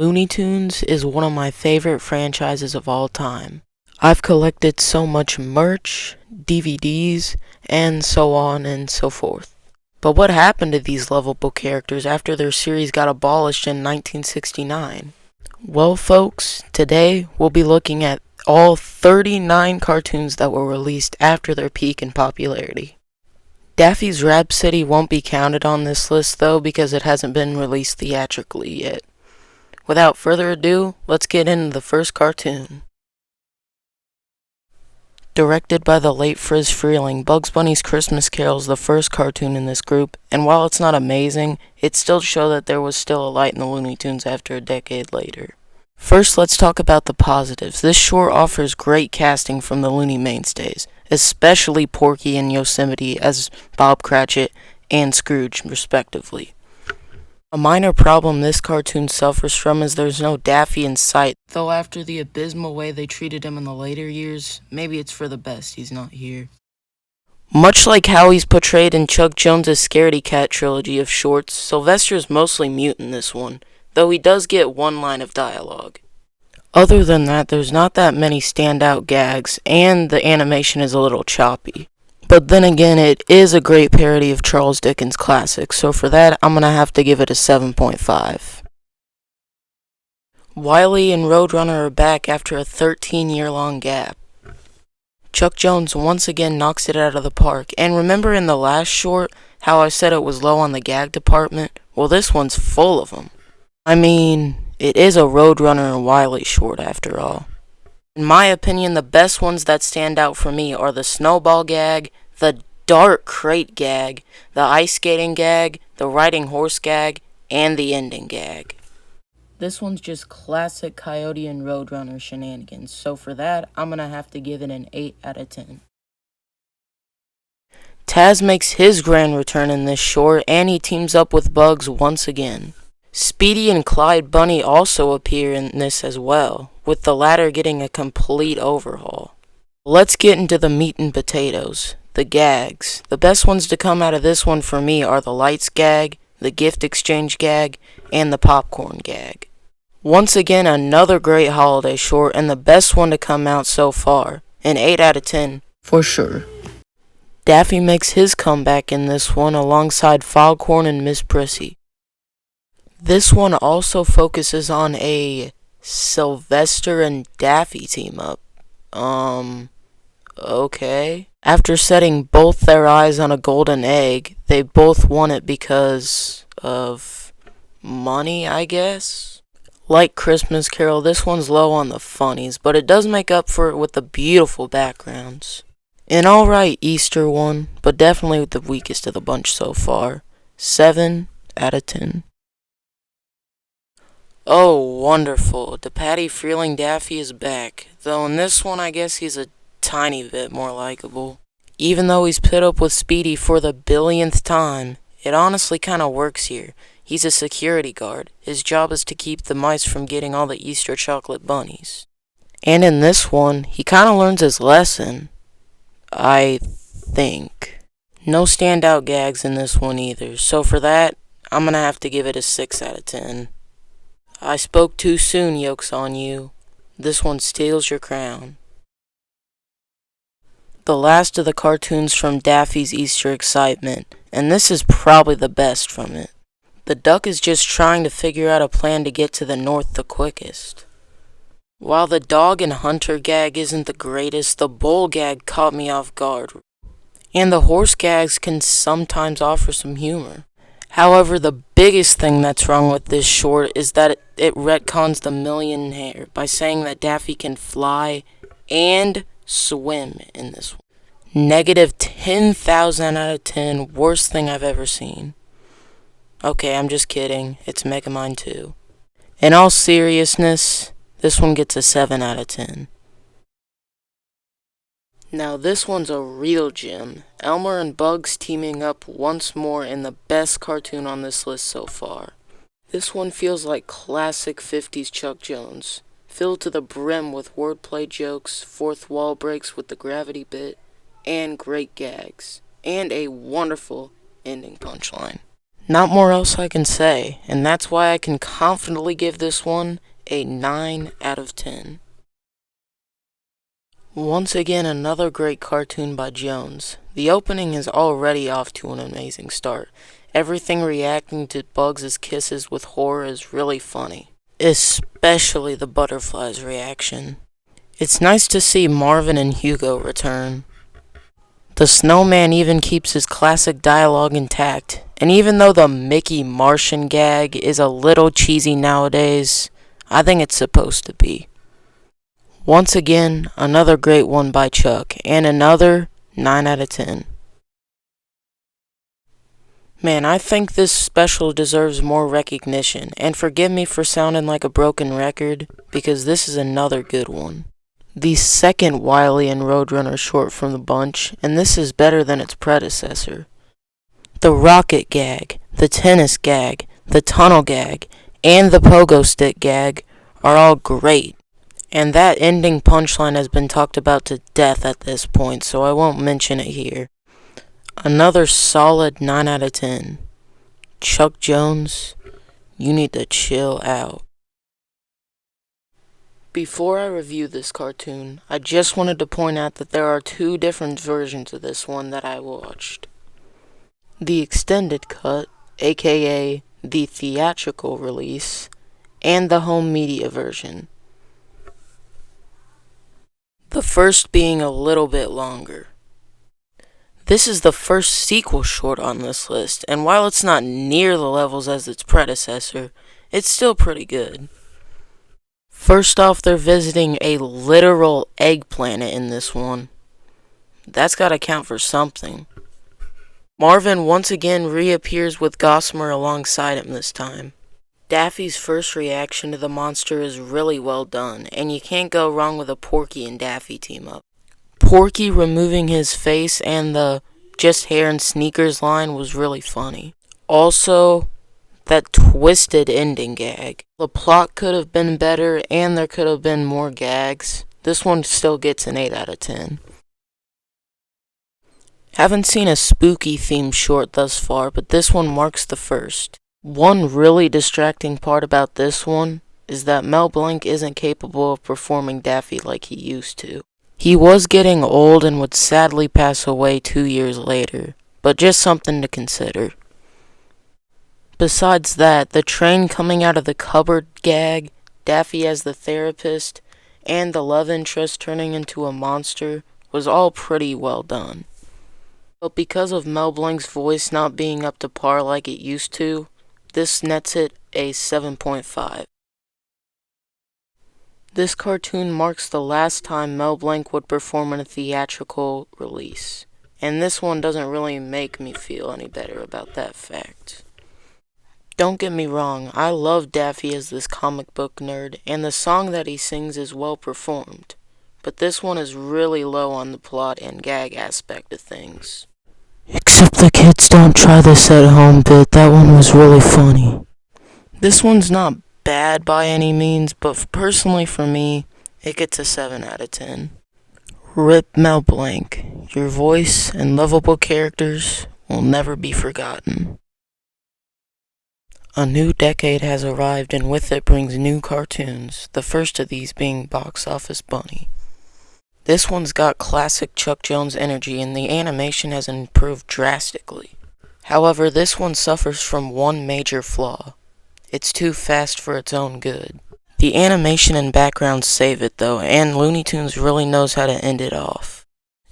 Looney Tunes is one of my favorite franchises of all time. I've collected so much merch, DVDs, and so on and so forth. But what happened to these lovable characters after their series got abolished in 1969? Well, folks, today we'll be looking at all 39 cartoons that were released after their peak in popularity. Daffy's Rhapsody won't be counted on this list though because it hasn't been released theatrically yet. Without further ado, let's get into the first cartoon. Directed by the late Friz Freleng, Bugs Bunny's Christmas Carol is the first cartoon in this group, and while it's not amazing, it still showed that there was still a light in the Looney Tunes after a decade later. First, let's talk about the positives. This short offers great casting from the Looney mainstays, especially Porky and Yosemite as Bob Cratchit and Scrooge, respectively. A minor problem this cartoon suffers from is there's no Daffy in sight, though after the abysmal way they treated him in the later years, maybe it's for the best he's not here. Much like how he's portrayed in Chuck Jones's Scaredy Cat trilogy of shorts, Sylvester's mostly mute in this one, though he does get one line of dialogue. Other than that, there's not that many standout gags, and the animation is a little choppy. But then again, it is a great parody of Charles Dickens' classics, so for that, I'm gonna have to give it a 7.5. Wile and Roadrunner are back after a 13-year-long gap. Chuck Jones once again knocks it out of the park, and remember in the last short how I said it was low on the gag department? Well, this one's full of them. I mean, it is a Roadrunner and Wile short after all. In my opinion, the best ones that stand out for me are the snowball gag, the dark crate gag, the ice skating gag, the riding horse gag, and the ending gag. This one's just classic Coyote and Roadrunner shenanigans, so for that, I'm gonna have to give it an 8 out of 10. Taz makes his grand return in this short, and he teams up with Bugs once again. Speedy and Clyde Bunny also appear in this as well, with the latter getting a complete overhaul. Let's get into the meat and potatoes, the gags. The best ones to come out of this one for me are the lights gag, the gift exchange gag, and the popcorn gag. Once again, another great holiday short, and the best one to come out so far, an 8 out of 10 for sure. Daffy makes his comeback in this one alongside Foghorn and Miss Prissy. This one also focuses on a Sylvester and Daffy team up. Okay. After setting both their eyes on a golden egg, they both won it because of money, I guess? Like Christmas Carol, this one's low on the funnies, but it does make up for it with the beautiful backgrounds. An alright Easter one, but definitely the weakest of the bunch so far. 7 out of 10. Oh, wonderful. The Patty Freleng Daffy is back, though in this one I guess he's a tiny bit more likable. Even though he's put up with Speedy for the billionth time, it honestly kinda works here. He's a security guard. His job is to keep the mice from getting all the Easter chocolate bunnies. And in this one, he kinda learns his lesson, I think. No standout gags in this one either, so for that, I'm gonna have to give it a 6 out of 10. I spoke too soon, yolks on you. This one steals your crown. The last of the cartoons from Daffy's Easter excitement, and this is probably the best from it. The duck is just trying to figure out a plan to get to the north the quickest. While the dog and hunter gag isn't the greatest, the bull gag caught me off guard. And the horse gags can sometimes offer some humor. However, the biggest thing that's wrong with this short is that it retcons the millionaire by saying that Daffy can fly and swim in this one. Negative 10,000 out of 10, worst thing I've ever seen. Okay, I'm just kidding, it's Megamind 2. In all seriousness, this one gets a 7 out of 10. Now this one's a real gem. Elmer and Bugs teaming up once more in the best cartoon on this list so far. This one feels like classic 50s Chuck Jones, filled to the brim with wordplay jokes, fourth wall breaks with the gravity bit, and great gags, and a wonderful ending punchline. Not more else I can say, and that's why I can confidently give this one a 9 out of 10. Once again, another great cartoon by Jones. The opening is already off to an amazing start. Everything reacting to Bugs' kisses with horror is really funny, especially the butterfly's reaction. It's nice to see Marvin and Hugo return. The snowman even keeps his classic dialogue intact, and even though the Mickey Martian gag is a little cheesy nowadays, I think it's supposed to be. Once again, another great one by Chuck, and another 9 out of 10. Man, I think this special deserves more recognition, and forgive me for sounding like a broken record, because this is another good one. The second Wile and Roadrunner short from the bunch, and this is better than its predecessor. The rocket gag, the tennis gag, the tunnel gag, and the pogo stick gag are all great. And that ending punchline has been talked about to death at this point, so I won't mention it here. Another solid 9 out of 10. Chuck Jones, you need to chill out. Before I review this cartoon, I just wanted to point out that there are two different versions of this one that I watched. The extended cut, aka the theatrical release, and the home media version. The first being a little bit longer. This is the first sequel short on this list, and while it's not near the levels as its predecessor, it's still pretty good. First off, they're visiting a literal egg planet in this one. That's gotta count for something. Marvin once again reappears with Gossamer alongside him this time. Daffy's first reaction to the monster is really well done, and you can't go wrong with a Porky and Daffy team up. Porky removing his face and the just hair and sneakers line was really funny. Also, that twisted ending gag. The plot could have been better and there could have been more gags. This one still gets an 8 out of 10. Haven't seen a spooky themed short thus far, but this one marks the first. One really distracting part about this one is that Mel Blanc isn't capable of performing Daffy like he used to. He was getting old and would sadly pass away 2 years later, but just something to consider. Besides that, the train coming out of the cupboard gag, Daffy as the therapist, and the love interest turning into a monster was all pretty well done. But because of Mel Blanc's voice not being up to par like it used to, this nets it a 7.5. This cartoon marks the last time Mel Blanc would perform in a theatrical release, and this one doesn't really make me feel any better about that fact. Don't get me wrong, I love Daffy as this comic book nerd, and the song that he sings is well performed, but this one is really low on the plot and gag aspect of things. Except the kids don't try this at home bit, that one was really funny. This one's not bad by any means, but personally for me, it gets a 7 out of 10. Rip Mel Blanc, your voice and lovable characters will never be forgotten. A new decade has arrived and with it brings new cartoons, the first of these being Box Office Bunny. This one's got classic Chuck Jones energy and the animation has improved drastically. However, this one suffers from one major flaw. It's too fast for its own good. The animation and background save it though, and Looney Tunes really knows how to end it off.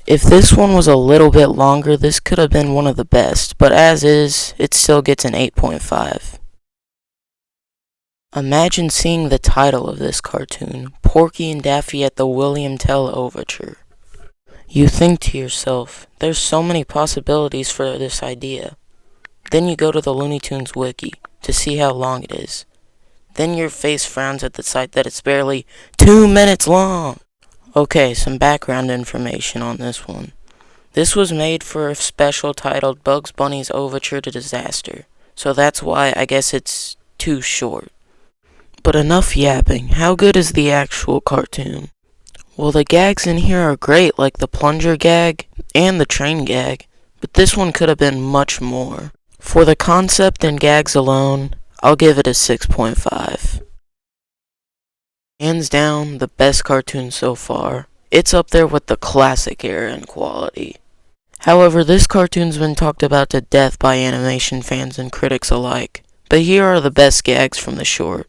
If this one was a little bit longer, this could have been one of the best, but as is, it still gets an 8.5. Imagine seeing the title of this cartoon, Porky and Daffy at the William Tell Overture. You think to yourself, there's so many possibilities for this idea. Then you go to the Looney Tunes wiki to see how long it is. Then your face frowns at the sight that it's barely 2 minutes long. Okay, some background information on this one. This was made for a special titled Bugs Bunny's Overture to Disaster, so that's why I guess it's too short. But enough yapping, how good is the actual cartoon? Well, the gags in here are great, like the plunger gag and the train gag, but this one could have been much more. For the concept and gags alone, I'll give it a 6.5. Hands down, the best cartoon so far. It's up there with the classic era in quality. However, this cartoon's been talked about to death by animation fans and critics alike. But here are the best gags from the short.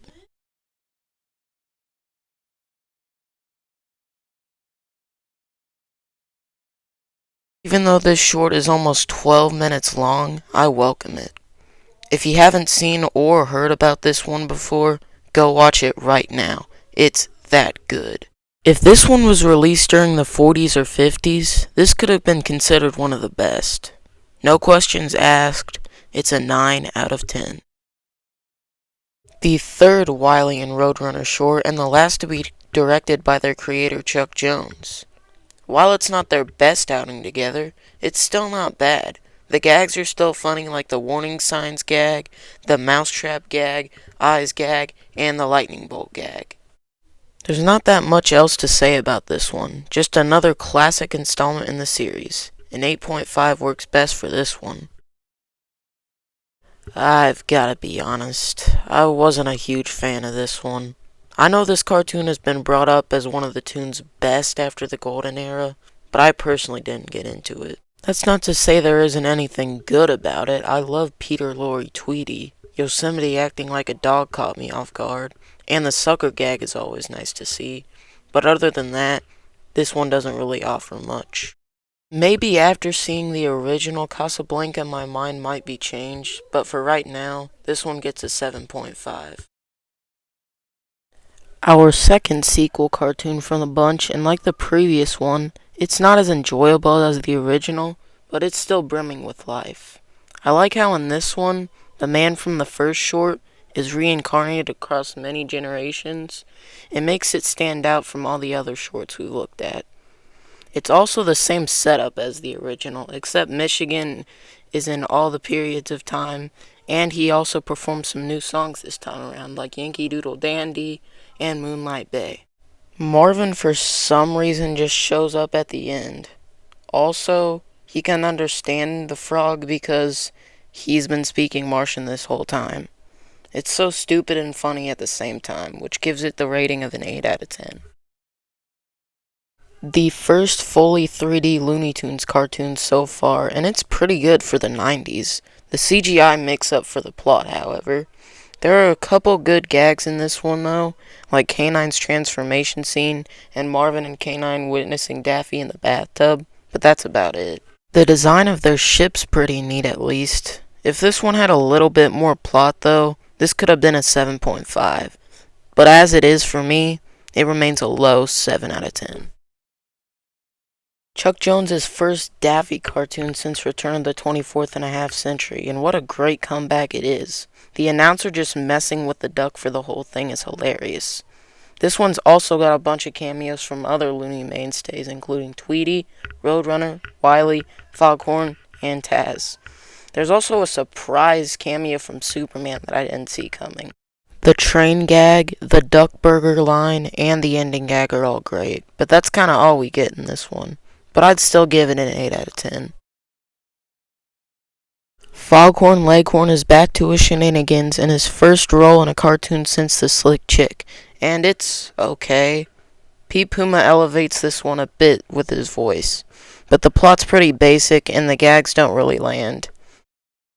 Even though this short is almost 12 minutes long, I welcome it. If you haven't seen or heard about this one before, go watch it right now. It's that good. If this one was released during the 40s or 50s, this could have been considered one of the best. No questions asked, it's a 9 out of 10. The third Wile and Roadrunner short, and the last to be directed by their creator Chuck Jones. While it's not their best outing together, it's still not bad. The gags are still funny, like the warning signs gag, the mousetrap gag, eyes gag, and the lightning bolt gag. There's not that much else to say about this one, just another classic installment in the series. An 8.5 works best for this one. I've gotta be honest, I wasn't a huge fan of this one. I know this cartoon has been brought up as one of the toon's best after the golden era, but I personally didn't get into it. That's not to say there isn't anything good about it. I love Peter Lorre Tweety. Yosemite acting like a dog caught me off guard, and the sucker gag is always nice to see. But other than that, this one doesn't really offer much. Maybe after seeing the original Casablanca my mind might be changed, but for right now, this one gets a 7.5. Our second sequel cartoon from the bunch, and like the previous one, it's not as enjoyable as the original, but it's still brimming with life. I like how in this one, the man from the first short is reincarnated across many generations. It makes it stand out from all the other shorts we've looked at. It's also the same setup as the original, except Michigan is in all the periods of time, and he also performed some new songs this time around, like Yankee Doodle Dandy and Moonlight Bay. Marvin, for some reason, just shows up at the end. Also, he can understand the frog because he's been speaking Martian this whole time. It's so stupid and funny at the same time, which gives it the rating of an 8 out of 10. The first fully 3D Looney Tunes cartoon so far, and it's pretty good for the 90s. The CGI makes up for the plot, however. There are a couple good gags in this one, though, like K9's transformation scene and Marvin and K9 witnessing Daffy in the bathtub, but that's about it. The design of their ship's pretty neat, at least. If this one had a little bit more plot, though, this could have been a 7.5. But as it is for me, it remains a low 7 out of 10. Chuck Jones' first Daffy cartoon since Return of the 24th and a half century, and what a great comeback it is. The announcer just messing with the duck for the whole thing is hilarious. This one's also got a bunch of cameos from other Looney mainstays, including Tweety, Roadrunner, Wile, Foghorn, and Taz. There's also a surprise cameo from Superman that I didn't see coming. The train gag, the duck burger line, and the ending gag are all great, but that's kinda all we get in this one. But I'd still give it an 8 out of 10. Foghorn Leghorn is back to his shenanigans in his first role in a cartoon since The Slick Chick, and it's okay. Pete Puma elevates this one a bit with his voice, but the plot's pretty basic and the gags don't really land.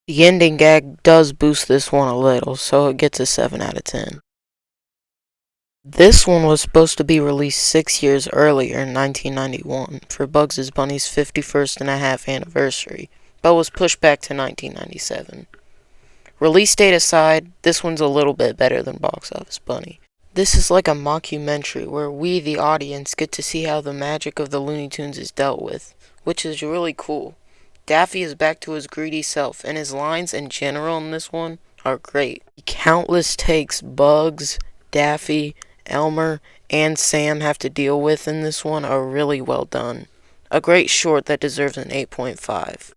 The ending gag does boost this one a little, so it gets a 7 out of 10. This one was supposed to be released 6 years earlier in 1991 for Bugs Bunny's 51st and a half anniversary, but was pushed back to 1997. Release date aside, this one's a little bit better than Box Office Bunny. This is like a mockumentary where we, the audience, get to see how the magic of the Looney Tunes is dealt with, which is really cool. Daffy is back to his greedy self, and his lines in general in this one are great. Countless takes Bugs, Daffy, Elmer, and Sam have to deal with in this one are really well done. A great short that deserves an 8.5.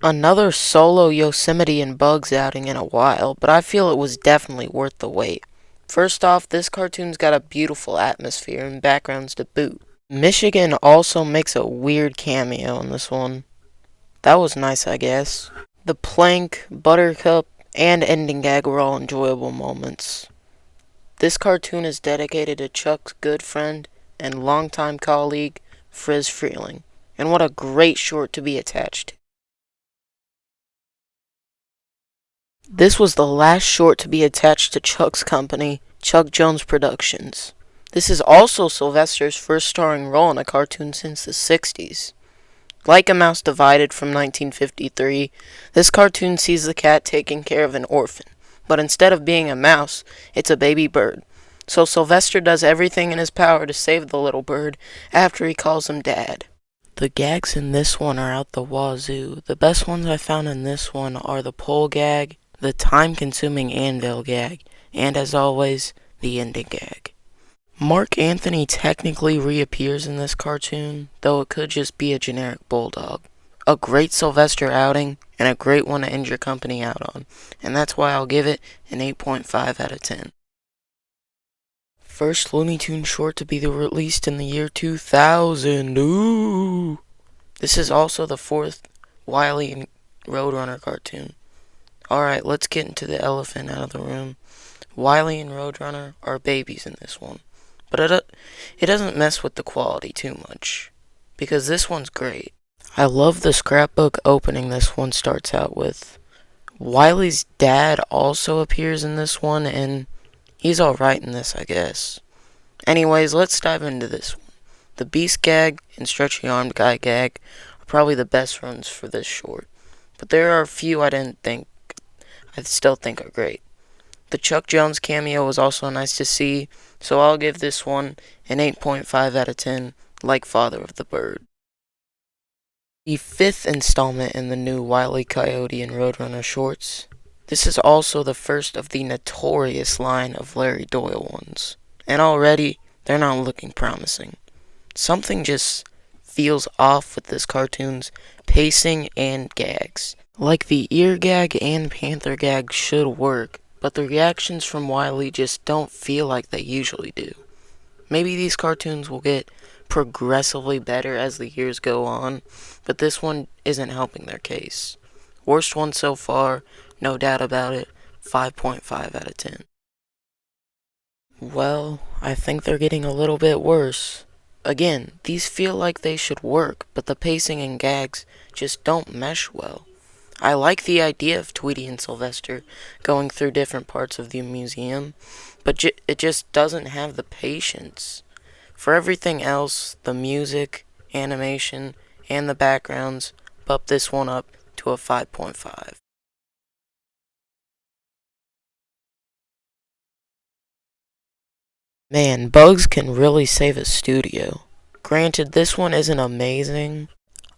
Another solo Yosemite and Bugs outing in a while, but I feel it was definitely worth the wait. First off, this cartoon's got a beautiful atmosphere and backgrounds to boot. Michigan also makes a weird cameo in this one. That was nice, I guess. The plank, Buttercup, and ending gag were all enjoyable moments. This cartoon is dedicated to Chuck's good friend and longtime colleague, Friz Freeling. And what a great short to be attached to. This was the last short to be attached to Chuck's company, Chuck Jones Productions. This is also Sylvester's first starring role in a cartoon since the 60s. Like A Mouse Divided from 1953, this cartoon sees the cat taking care of an orphan, but instead of being a mouse, it's a baby bird. So Sylvester does everything in his power to save the little bird after he calls him Dad. The gags in this one are out the wazoo. The best ones I found in this one are the pole gag, the time-consuming anvil gag, and as always, the ending gag. Mark Anthony technically reappears in this cartoon, though it could just be a generic bulldog. A great Sylvester outing, and a great one to end your company out on, and that's why I'll give it an 8.5 out of 10. First Looney Tunes short to be released in the year 2000. Ooh! This is also the fourth Wile E. Roadrunner cartoon. Alright, let's get into the elephant out of the room. Wile E. and Roadrunner are babies in this one. But it doesn't mess with the quality too much, because this one's great. I love the scrapbook opening this one starts out with. Wile's dad also appears in this one, and he's alright in this, I guess. Anyways, let's dive into this one. The Beast gag and Stretchy Armed Guy gag are probably the best runs for this short, but there are a few I still think are great. The Chuck Jones cameo was also nice to see, so I'll give this one an 8.5 out of 10, like Father of the Bird. The fifth installment in the new Wile E. Coyote and Roadrunner shorts. This is also the first of the notorious line of Larry Doyle ones, and already they're not looking promising. Something just feels off with this cartoon's pacing and gags. Like the ear gag and panther gag should work, but the reactions from Wile E. just don't feel like they usually do. Maybe these cartoons will get progressively better as the years go on, but this one isn't helping their case. Worst one so far, no doubt about it, 5.5 out of 10. Well, I think they're getting a little bit worse. Again, these feel like they should work, but the pacing and gags just don't mesh well. I like the idea of Tweety and Sylvester going through different parts of the museum, but it just doesn't have the patience. For everything else, the music, animation, and the backgrounds bump this one up to a 5.5. Man, bugs can really save a studio. Granted, this one isn't amazing.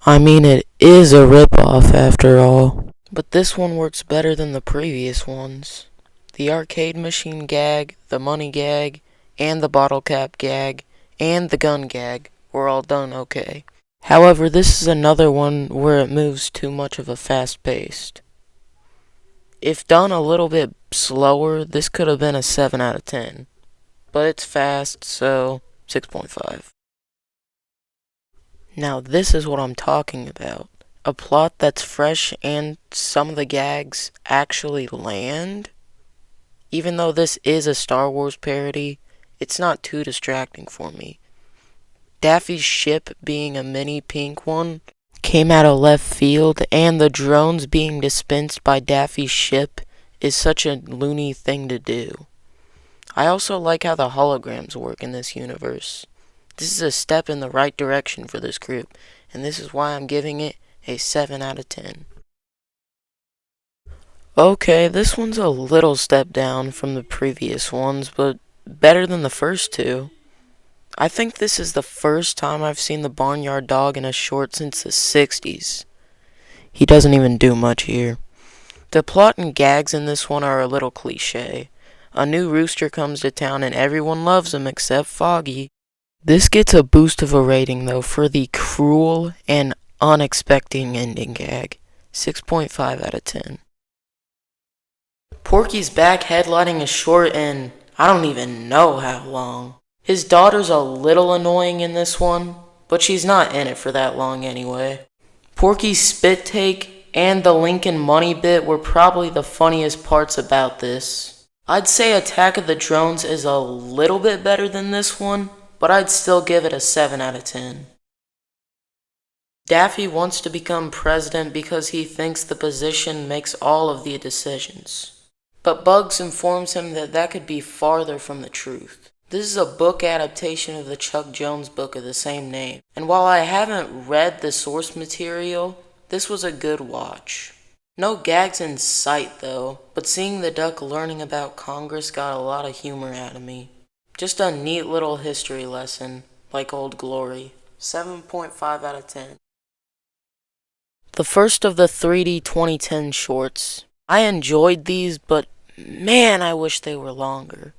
I mean, it is a ripoff after all. But this one works better than the previous ones. The arcade machine gag, the money gag, and the bottle cap gag, and the gun gag were all done okay. However, this is another one where it moves too much of a fast pace. If done a little bit slower, this could have been a 7 out of 10. But it's fast, so 6.5. Now this is what I'm talking about. A plot that's fresh and some of the gags actually land. Even though this is a Star Wars parody, it's not too distracting for me. Daffy's ship being a mini pink one came out of left field, and the drones being dispensed by Daffy's ship is such a Looney thing to do. I also like how the holograms work in this universe. This is a step in the right direction for this group, and this is why I'm giving it a 7 out of 10. Okay, this one's a little step down from the previous ones, but better than the first two. I think this is the first time I've seen the Barnyard Dog in a short since the 60s. He doesn't even do much here. The plot and gags in this one are a little cliche. A new rooster comes to town and everyone loves him except Foggy. This gets a boost of a rating though for the cruel and unexpected ending gag. 6.5 out of 10. Porky's back headlining a short in I don't even know how long. His daughter's a little annoying in this one, but she's not in it for that long anyway. Porky's spit take and the Lincoln Money bit were probably the funniest parts about this. I'd say Attack of the Drones is a little bit better than this one, but I'd still give it a 7 out of 10. Daffy wants to become president because he thinks the position makes all of the decisions. But Bugs informs him that that could be farther from the truth. This is a book adaptation of the Chuck Jones book of the same name, and while I haven't read the source material, this was a good watch. No gags in sight though, but seeing the duck learning about Congress got a lot of humor out of me. Just a neat little history lesson, like Old Glory. 7.5 out of 10. The first of the 3D 2010 shorts. I enjoyed these, but man, I wish they were longer.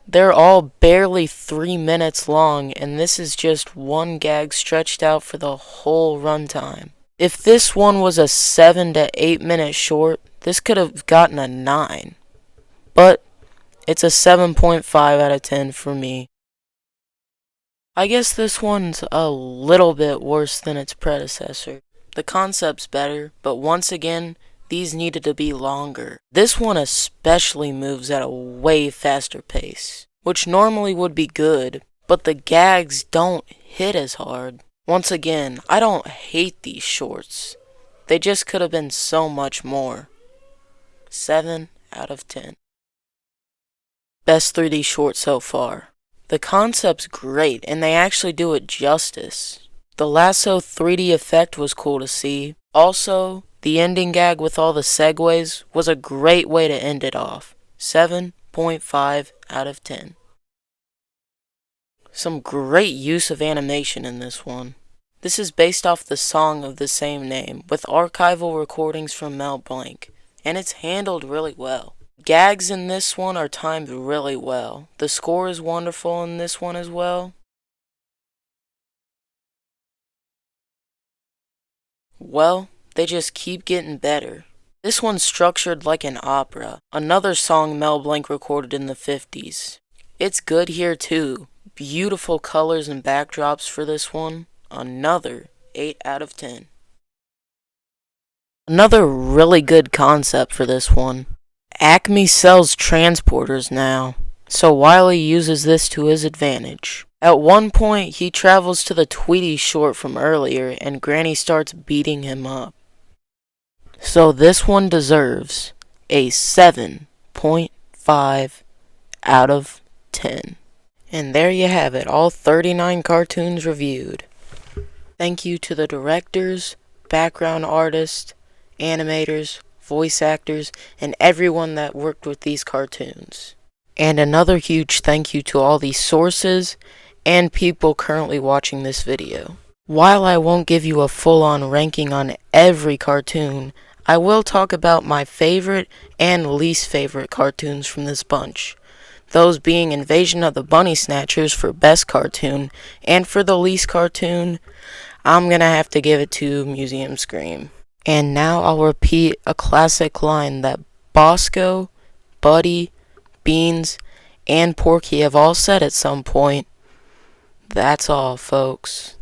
They're all barely 3 minutes long, and this is just one gag stretched out for the whole runtime. If this one was a 7 to 8 minute short, this could have gotten a 9. But it's a 7.5 out of 10 for me. I guess this one's a little bit worse than its predecessor. The concept's better, but once again, these needed to be longer. This one especially moves at a way faster pace, which normally would be good, but the gags don't hit as hard. Once again, I don't hate these shorts. They just could have been so much more. 7 out of 10. Best 3D short so far. The concept's great, and they actually do it justice. The lasso 3D effect was cool to see. Also, the ending gag with all the segues was a great way to end it off. 7.5 out of 10. Some great use of animation in this one. This is based off the song of the same name, with archival recordings from Mel Blanc, and it's handled really well. Gags in this one are timed really well. The score is wonderful in this one as well. Well, they just keep getting better. This one's structured like an opera, another song Mel Blanc recorded in the 50s. It's good here too. Beautiful colors and backdrops for this one. Another 8 out of 10. Another really good concept for this one. Acme sells transporters now, so Wiley uses this to his advantage. At one point, he travels to the Tweety short from earlier, and Granny starts beating him up. So this one deserves a 7.5 out of 10. And there you have it, all 39 cartoons reviewed. Thank you to the directors, background artists, animators, voice actors, and everyone that worked with these cartoons. And another huge thank you to all the sources and people currently watching this video. While I won't give you a full-on ranking on every cartoon, I will talk about my favorite and least favorite cartoons from this bunch. Those being Invasion of the Bunny Snatchers for best cartoon, and for the least cartoon, I'm gonna have to give it to Museum Scream. And now I'll repeat a classic line that Bosco, Buddy, Beans, and Porky have all said at some point. That's all, folks.